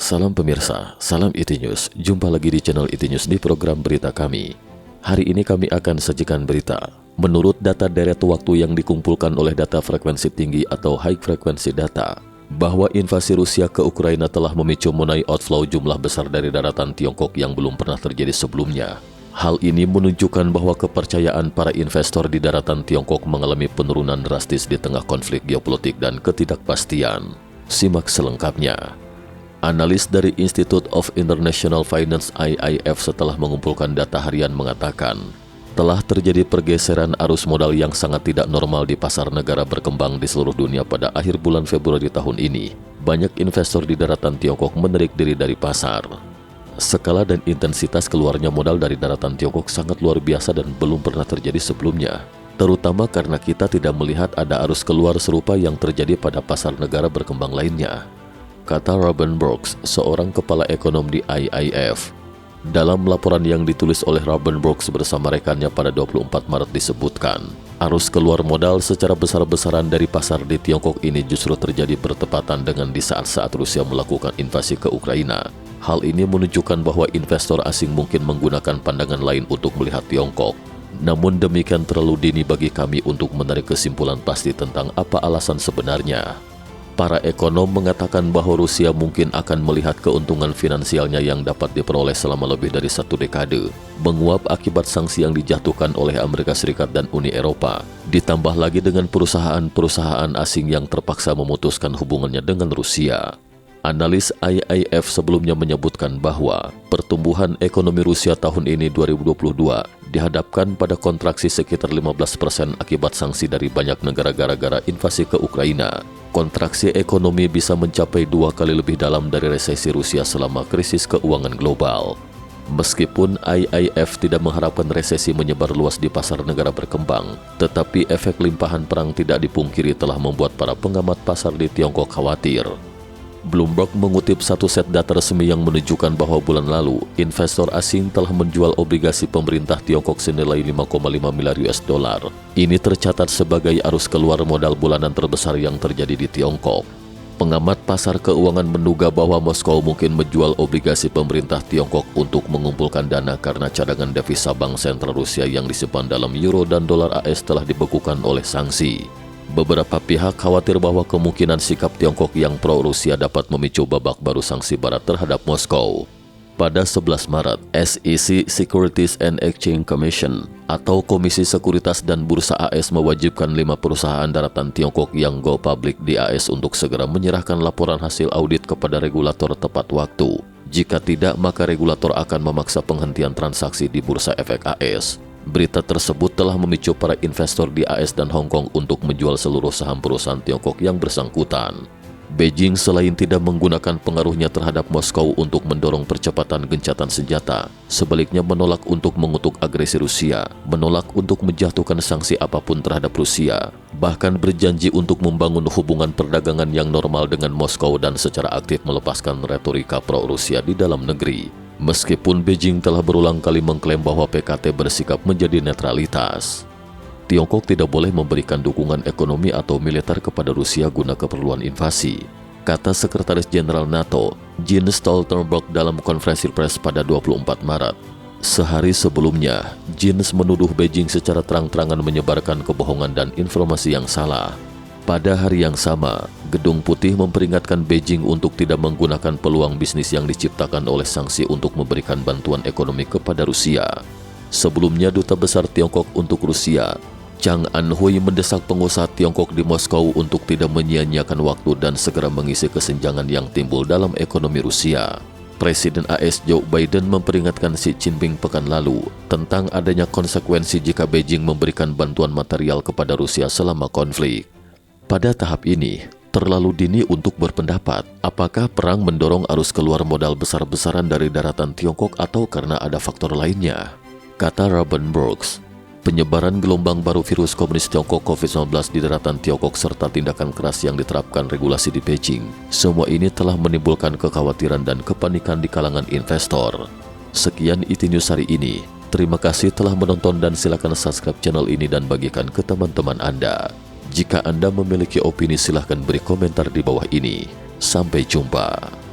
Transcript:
Salam pemirsa, salam IT News. Jumpa lagi di channel IT News di program berita kami. Hari ini kami akan sajikan berita. Menurut data deret waktu yang dikumpulkan oleh data frekuensi tinggi atau high frequency data, bahwa invasi Rusia ke Ukraina telah memicu money outflow jumlah besar dari daratan Tiongkok yang belum pernah terjadi sebelumnya. Hal ini menunjukkan bahwa kepercayaan para investor di daratan Tiongkok mengalami penurunan drastis di tengah konflik geopolitik dan ketidakpastian. Simak selengkapnya. Analis dari Institute of International Finance (IIF) setelah mengumpulkan data harian mengatakan, telah terjadi pergeseran arus modal yang sangat tidak normal di pasar negara berkembang di seluruh dunia pada akhir bulan Februari tahun ini. Banyak investor di daratan Tiongkok menarik diri dari pasar. Skala dan intensitas keluarnya modal dari daratan Tiongkok sangat luar biasa dan belum pernah terjadi sebelumnya, terutama karena kita tidak melihat ada arus keluar serupa yang terjadi pada pasar negara berkembang lainnya, kata Robin Brooks, seorang kepala ekonom di IIF. Dalam laporan yang ditulis oleh Robin Brooks bersama rekannya pada 24 Maret disebutkan, arus keluar modal secara besar-besaran dari pasar di Tiongkok ini justru terjadi bertepatan dengan di saat-saat Rusia melakukan invasi ke Ukraina. Hal ini menunjukkan bahwa investor asing mungkin menggunakan pandangan lain untuk melihat Tiongkok. Namun demikian terlalu dini bagi kami untuk menarik kesimpulan pasti tentang apa alasan sebenarnya. Para ekonom mengatakan bahwa Rusia mungkin akan melihat keuntungan finansialnya yang dapat diperoleh selama lebih dari 1 dekade, menguap akibat sanksi yang dijatuhkan oleh Amerika Serikat dan Uni Eropa, ditambah lagi dengan perusahaan-perusahaan asing yang terpaksa memutuskan hubungannya dengan Rusia. Analis IIF sebelumnya menyebutkan bahwa pertumbuhan ekonomi Rusia tahun ini 2022 dihadapkan pada kontraksi sekitar 15% akibat sanksi dari banyak negara gara-gara invasi ke Ukraina. Kontraksi ekonomi bisa mencapai 2 kali lebih dalam dari resesi Rusia selama krisis keuangan global. Meskipun IIF tidak mengharapkan resesi menyebar luas di pasar negara berkembang, tetapi efek limpahan perang tidak dipungkiri telah membuat para pengamat pasar di Tiongkok khawatir. Bloomberg mengutip satu set data resmi yang menunjukkan bahwa bulan lalu, investor asing telah menjual obligasi pemerintah Tiongkok senilai 5,5 miliar US dollar. Ini tercatat sebagai arus keluar modal bulanan terbesar yang terjadi di Tiongkok. Pengamat pasar keuangan menduga bahwa Moskow mungkin menjual obligasi pemerintah Tiongkok untuk mengumpulkan dana karena cadangan devisa bank sentral Rusia yang disimpan dalam euro dan dolar AS telah dibekukan oleh sanksi. Beberapa pihak khawatir bahwa kemungkinan sikap Tiongkok yang pro-Rusia dapat memicu babak baru sanksi Barat terhadap Moskow. Pada 11 Maret, SEC Securities and Exchange Commission atau Komisi Sekuritas dan Bursa AS mewajibkan 5 perusahaan daratan Tiongkok yang go public di AS untuk segera menyerahkan laporan hasil audit kepada regulator tepat waktu. Jika tidak, maka regulator akan memaksa penghentian transaksi di Bursa Efek AS. Berita tersebut telah memicu para investor di AS dan Hong Kong untuk menjual seluruh saham perusahaan Tiongkok yang bersangkutan. Beijing selain tidak menggunakan pengaruhnya terhadap Moskow untuk mendorong percepatan gencatan senjata, sebaliknya menolak untuk mengutuk agresi Rusia, menolak untuk menjatuhkan sanksi apapun terhadap Rusia, bahkan berjanji untuk membangun hubungan perdagangan yang normal dengan Moskow dan secara aktif melepaskan retorika pro-Rusia di dalam negeri. Meskipun Beijing telah berulang kali mengklaim bahwa PKT bersikap menjadi netralitas, Tiongkok tidak boleh memberikan dukungan ekonomi atau militer kepada Rusia guna keperluan invasi, kata Sekretaris Jenderal NATO, Jens Stoltenberg dalam konferensi pers pada 24 Maret. Sehari sebelumnya, Jens menuduh Beijing secara terang-terangan menyebarkan kebohongan dan informasi yang salah. Pada hari yang sama, Gedung Putih memperingatkan Beijing untuk tidak menggunakan peluang bisnis yang diciptakan oleh sanksi untuk memberikan bantuan ekonomi kepada Rusia. Sebelumnya, Duta Besar Tiongkok untuk Rusia, Chang An-hui, mendesak pengusaha Tiongkok di Moskow untuk tidak menyia-nyiakan waktu dan segera mengisi kesenjangan yang timbul dalam ekonomi Rusia. Presiden AS Joe Biden memperingatkan Xi Jinping pekan lalu tentang adanya konsekuensi jika Beijing memberikan bantuan material kepada Rusia selama konflik. Pada tahap ini, terlalu dini untuk berpendapat apakah perang mendorong arus keluar modal besar-besaran dari daratan Tiongkok atau karena ada faktor lainnya, kata Robin Brooks. Penyebaran gelombang baru virus komunis Tiongkok COVID-19 di daratan Tiongkok serta tindakan keras yang diterapkan regulasi di Beijing, semua ini telah menimbulkan kekhawatiran dan kepanikan di kalangan investor. Sekian IT News hari ini. Terima kasih telah menonton dan silakan subscribe channel ini dan bagikan ke teman-teman Anda. Jika Anda memiliki opini silahkan beri komentar di bawah ini. Sampai jumpa.